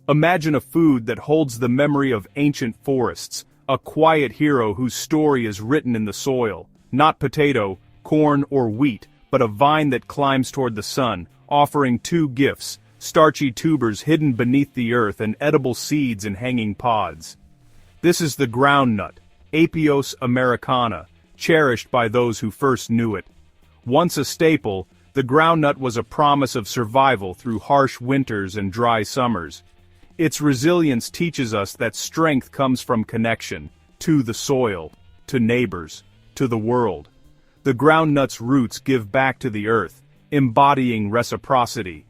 Imagine a food that holds the memory of ancient forests, a quiet hero whose story is written in the soil, not potato, corn, or wheat, but a vine that climbs toward the sun, offering two gifts: starchy tubers hidden beneath the earth and edible seeds in hanging pods. This is the groundnut, Apios americana, cherished by those who first knew it. Once a staple, the groundnut was a promise of survival through harsh winters and dry summers. Its resilience teaches us that strength comes from connection, to the soil, to neighbors, to the world. The groundnut's roots give back to the earth, embodying reciprocity.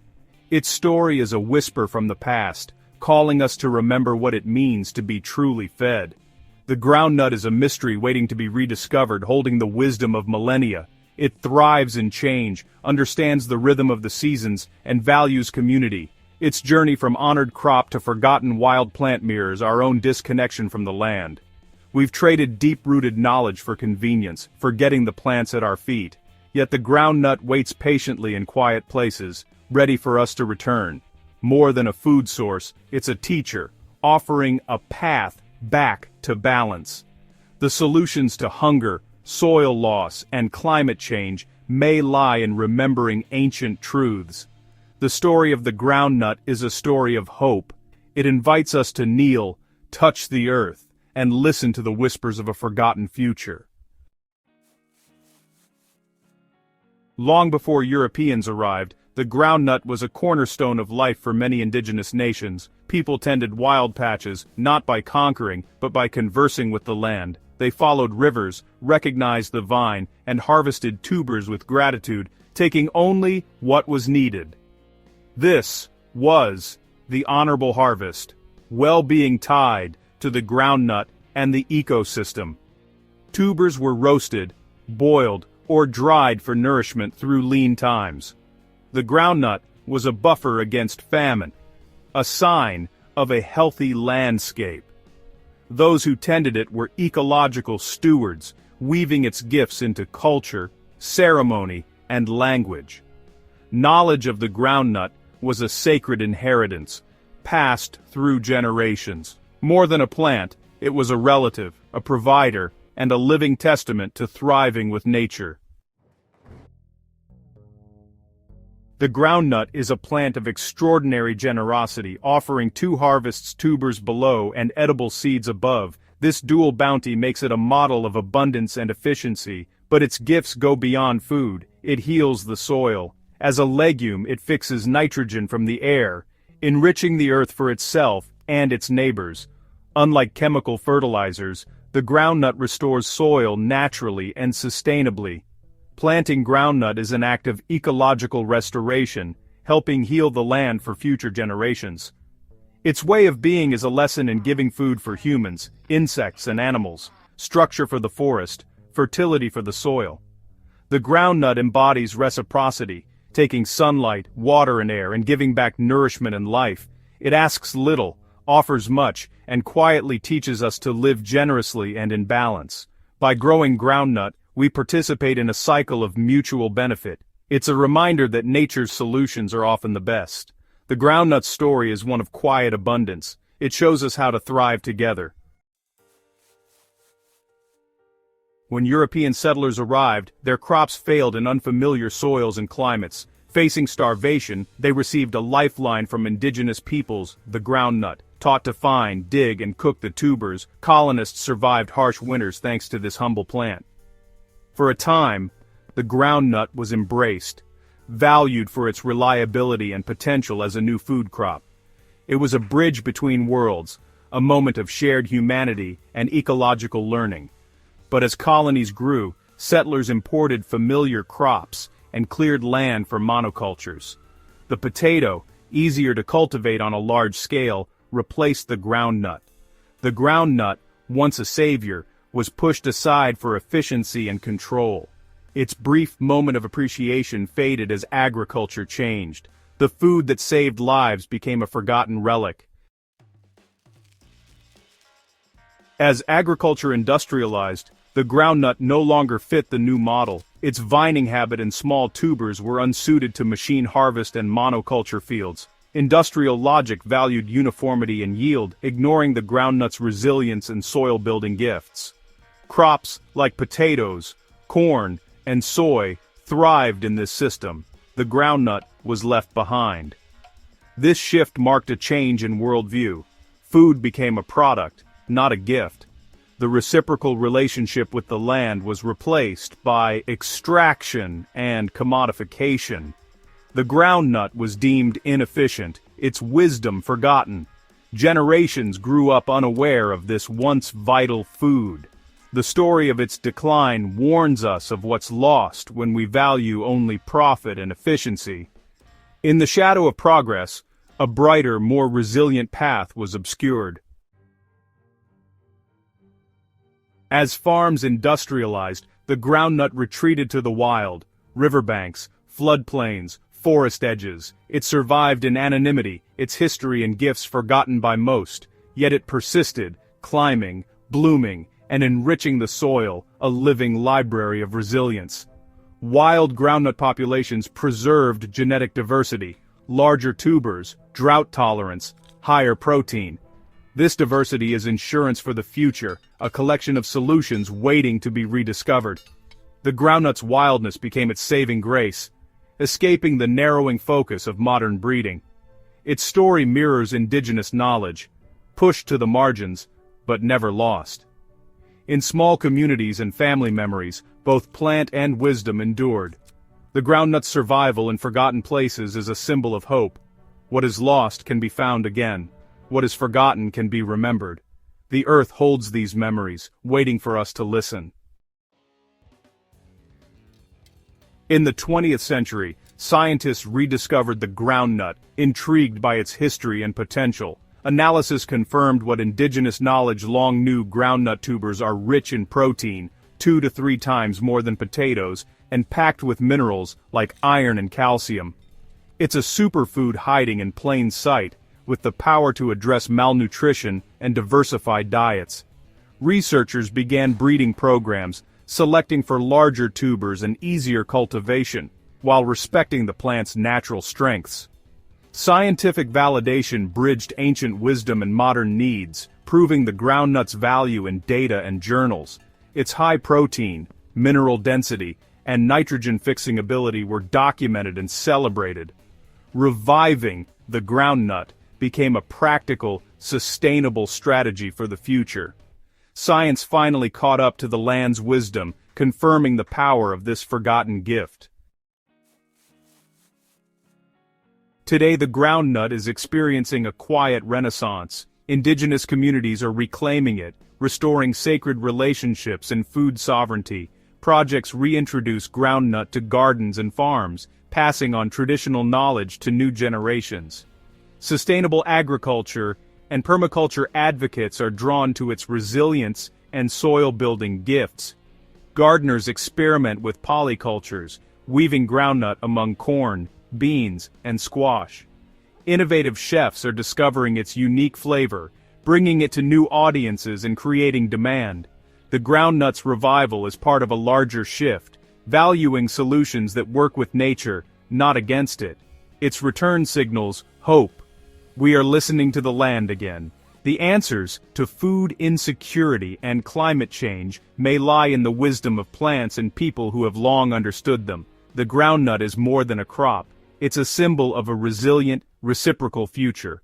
Its story is a whisper from the past, calling us to remember what it means to be truly fed. The groundnut is a mystery waiting to be rediscovered, holding the wisdom of millennia. It thrives in change, understands the rhythm of the seasons, and values community. Its journey from honored crop to forgotten wild plant mirrors our own disconnection from the land. We've traded deep-rooted knowledge for convenience, forgetting the plants at our feet. Yet the groundnut waits patiently in quiet places, ready for us to return. More than a food source, it's a teacher, offering a path back to balance. The solutions to hunger, soil loss, and climate change may lie in remembering ancient truths. The story of the groundnut is a story of hope. It invites us to kneel, touch the earth, and listen to the whispers of a forgotten future. Long before Europeans arrived, the groundnut was a cornerstone of life for many indigenous nations. People tended wild patches, not by conquering, but by conversing with the land. They followed rivers, recognized the vine, and harvested tubers with gratitude, taking only what was needed. This was the honorable harvest, well-being tied to the groundnut and the ecosystem. Tubers were roasted, boiled, or dried for nourishment through lean times. The groundnut was a buffer against famine, a sign of a healthy landscape. Those who tended it were ecological stewards, weaving its gifts into culture, ceremony, and language. Knowledge of the groundnut was a sacred inheritance, passed through generations. More than a plant, it was a relative, a provider, and a living testament to thriving with nature. The groundnut is a plant of extraordinary generosity, offering 2 harvests, tubers below and edible seeds above. This dual bounty makes it a model of abundance and efficiency, but its gifts go beyond food. It heals the soil. As a legume, it fixes nitrogen from the air, enriching the earth for itself and its neighbors. Unlike chemical fertilizers, the groundnut restores soil naturally and sustainably. Planting groundnut is an act of ecological restoration, helping heal the land for future generations. Its way of being is a lesson in giving food for humans, insects and animals, structure for the forest, fertility for the soil. The groundnut embodies reciprocity, taking sunlight, water and air and giving back nourishment and life. It asks little, offers much, and quietly teaches us to live generously and in balance. By growing groundnut, we participate in a cycle of mutual benefit. It's a reminder that nature's solutions are often the best. The groundnut's story is one of quiet abundance. It shows us how to thrive together. When European settlers arrived, their crops failed in unfamiliar soils and climates. Facing starvation, they received a lifeline from indigenous peoples, the groundnut. Taught to find, dig, and cook the tubers, colonists survived harsh winters thanks to this humble plant. For a time, the groundnut was embraced, valued for its reliability and potential as a new food crop. It was a bridge between worlds, a moment of shared humanity and ecological learning. But as colonies grew, settlers imported familiar crops and cleared land for monocultures. The potato, easier to cultivate on a large scale, replaced the groundnut. The groundnut, once a savior, was pushed aside for efficiency and control. Its brief moment of appreciation faded as agriculture changed. The food that saved lives became a forgotten relic. As agriculture industrialized, the groundnut no longer fit the new model. Its vining habit and small tubers were unsuited to machine harvest and monoculture fields. Industrial logic valued uniformity and yield, ignoring the groundnut's resilience and soil-building gifts. Crops like potatoes, corn, and soy thrived in this system. The groundnut was left behind. This shift marked a change in worldview. Food became a product, not a gift. The reciprocal relationship with the land was replaced by extraction and commodification. The groundnut was deemed inefficient, its wisdom forgotten. Generations grew up unaware of this once vital food. The story of its decline warns us of what's lost when we value only profit and efficiency. In the shadow of progress, a brighter, more resilient path was obscured. As farms industrialized, the groundnut retreated to the wild, riverbanks, floodplains, forest edges. It survived in anonymity, its history and gifts forgotten by most, yet it persisted, climbing, blooming, and enriching the soil, a living library of resilience. Wild groundnut populations preserved genetic diversity, larger tubers, drought tolerance, higher protein. This diversity is insurance for the future, a collection of solutions waiting to be rediscovered. The groundnut's wildness became its saving grace, escaping the narrowing focus of modern breeding. Its story mirrors indigenous knowledge, pushed to the margins, but never lost. In small communities and family memories, both plant and wisdom endured. The groundnut's survival in forgotten places is a symbol of hope. What is lost can be found again. What is forgotten can be remembered. The earth holds these memories, waiting for us to listen. In the 20th century, scientists rediscovered the groundnut, intrigued by its history and potential. Analysis confirmed what indigenous knowledge long knew: groundnut tubers are rich in protein, 2 to 3 times more than potatoes, and packed with minerals like iron and calcium. It's a superfood hiding in plain sight, with the power to address malnutrition and diversify diets. Researchers began breeding programs, selecting for larger tubers and easier cultivation, while respecting the plant's natural strengths. Scientific validation bridged ancient wisdom and modern needs, proving the groundnut's value in data and journals. Its high protein, mineral density, and nitrogen-fixing ability were documented and celebrated. Reviving the groundnut became a practical, sustainable strategy for the future. Science finally caught up to the land's wisdom, confirming the power of this forgotten gift. Today, the groundnut is experiencing a quiet renaissance. Indigenous communities are reclaiming it, restoring sacred relationships and food sovereignty. Projects reintroduce groundnut to gardens and farms, passing on traditional knowledge to new generations. Sustainable agriculture and permaculture advocates are drawn to its resilience and soil-building gifts. Gardeners experiment with polycultures, weaving groundnut among corn, beans, and squash. Innovative chefs are discovering its unique flavor, bringing it to new audiences and creating demand. The groundnut's revival is part of a larger shift, valuing solutions that work with nature, not against it. Its return signals hope. We are listening to the land again. The answers to food insecurity and climate change may lie in the wisdom of plants and people who have long understood them. The groundnut is more than a crop. It's a symbol of a resilient, reciprocal future.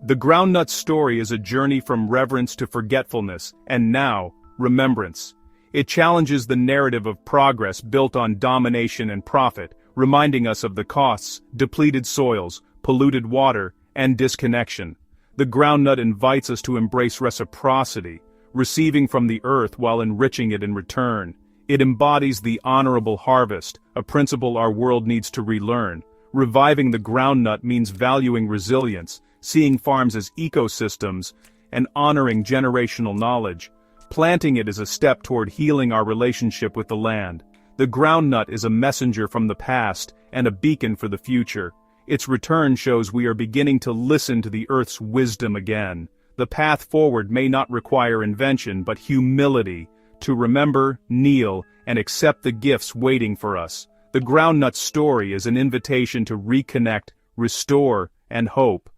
The groundnut's story is a journey from reverence to forgetfulness, and now, remembrance. It challenges the narrative of progress built on domination and profit, reminding us of the costs: depleted soils, polluted water, and disconnection. The groundnut invites us to embrace reciprocity, receiving from the earth while enriching it in return. It embodies the honorable harvest, a principle our world needs to relearn. Reviving the groundnut means valuing resilience, seeing farms as ecosystems, and honoring generational knowledge. Planting it is a step toward healing our relationship with the land. The groundnut is a messenger from the past and a beacon for the future. Its return shows we are beginning to listen to the earth's wisdom again. The path forward may not require invention but humility, to remember, kneel, and accept the gifts waiting for us. The groundnut story is an invitation to reconnect, restore, and hope,